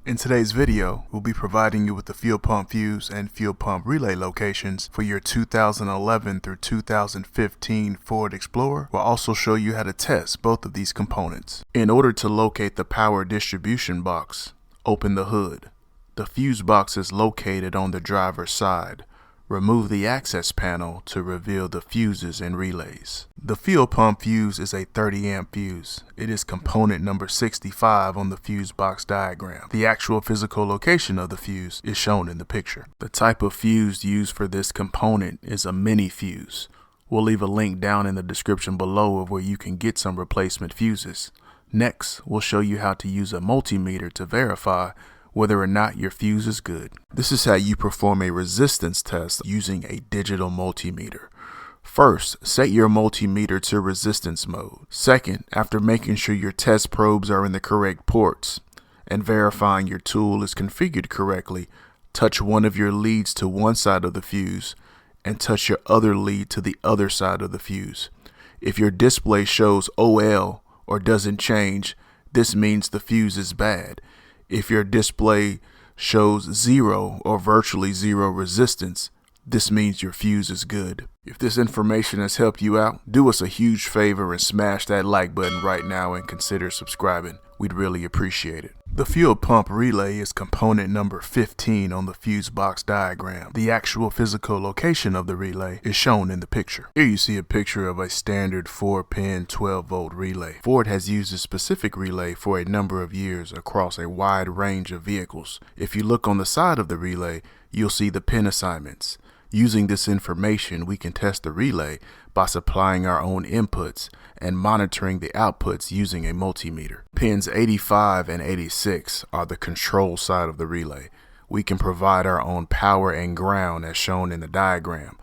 In today's video, we'll be providing you with the fuel pump fuse and fuel pump relay locations for your 2011 through 2015 Ford Explorer. We'll also show you how to test both of these components. In order to locate the power distribution box, open the hood. The fuse box is located on the driver's side. Remove the access panel to reveal the fuses and relays. The fuel pump fuse is a 30 amp fuse. It is component number 65 on the fuse box diagram. The actual physical location of the fuse is shown in the picture. The type of fuse used for this component is a mini fuse. We'll leave a link down in the description below of where you can get some replacement fuses. Next, we'll show you how to use a multimeter to verify whether or not your fuse is good. This is how you perform a resistance test using a digital multimeter. First, set your multimeter to resistance mode. Second, after making sure your test probes are in the correct ports and verifying your tool is configured correctly, touch one of your leads to one side of the fuse and touch your other lead to the other side of the fuse. If your display shows OL or doesn't change, this means the fuse is bad. If your display shows 0 or virtually 0 resistance, this means your fuse is good. If this information has helped you out, do us a huge favor and smash that like button right now and consider subscribing. We'd really appreciate it. The fuel pump relay is component number 15 on the fuse box diagram. The actual physical location of the relay is shown in the picture. Here you see a picture of a standard 4-pin 12-volt relay. Ford has used a specific relay for a number of years across a wide range of vehicles. If you look on the side of the relay, you'll see the pin assignments. Using this information, we can test the relay by supplying our own inputs and monitoring the outputs using a multimeter. Pins 85 and 86 are the control side of the relay. We can provide our own power and ground as shown in the diagram.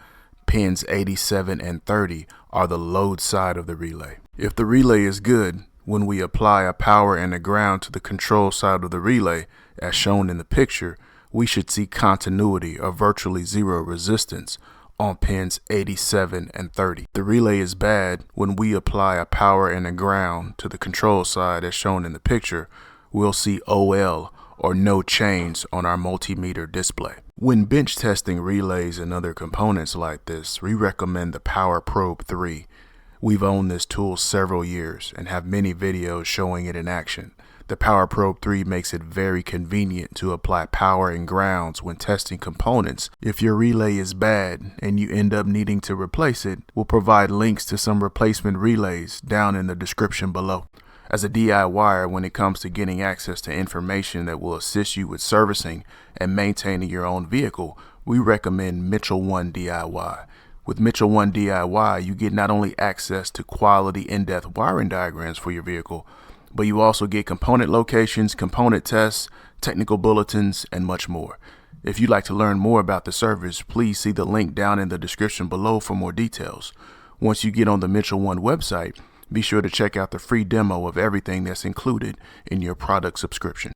Pins 87 and 30 are the load side of the relay. If the relay is good, when we apply a power and a ground to the control side of the relay, as shown in the picture, we should see continuity or virtually 0 resistance on pins 87 and 30. The relay is bad when we apply a power and a ground to the control side as shown in the picture. We'll see OL or no change on our multimeter display. When bench testing relays and other components like this, we recommend the Power Probe 3. We've owned this tool several years and have many videos showing it in action. The Power Probe 3 makes it very convenient to apply power and grounds when testing components. If your relay is bad and you end up needing to replace it, we'll provide links to some replacement relays down in the description below. As a DIYer, when it comes to getting access to information that will assist you with servicing and maintaining your own vehicle, we recommend Mitchell 1 DIY. With Mitchell 1 DIY, you get not only access to quality in-depth wiring diagrams for your vehicle, but you also get component locations, component tests, technical bulletins, and much more. If you'd like to learn more about the service, please see the link down in the description below for more details. Once you get on the Mitchell 1 website, be sure to check out the free demo of everything that's included in your product subscription.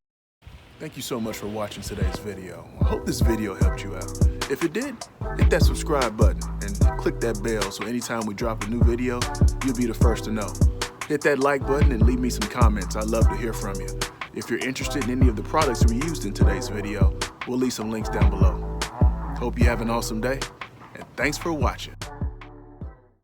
Thank you so much for watching today's video. I hope this video helped you out. If it did, hit that subscribe button and click that bell so anytime we drop a new video, you'll be the first to know. Hit that like button and leave me some comments. I'd love to hear from you. If you're interested in any of the products we used in today's video, we'll leave some links down below. Hope you have an awesome day, and thanks for watching.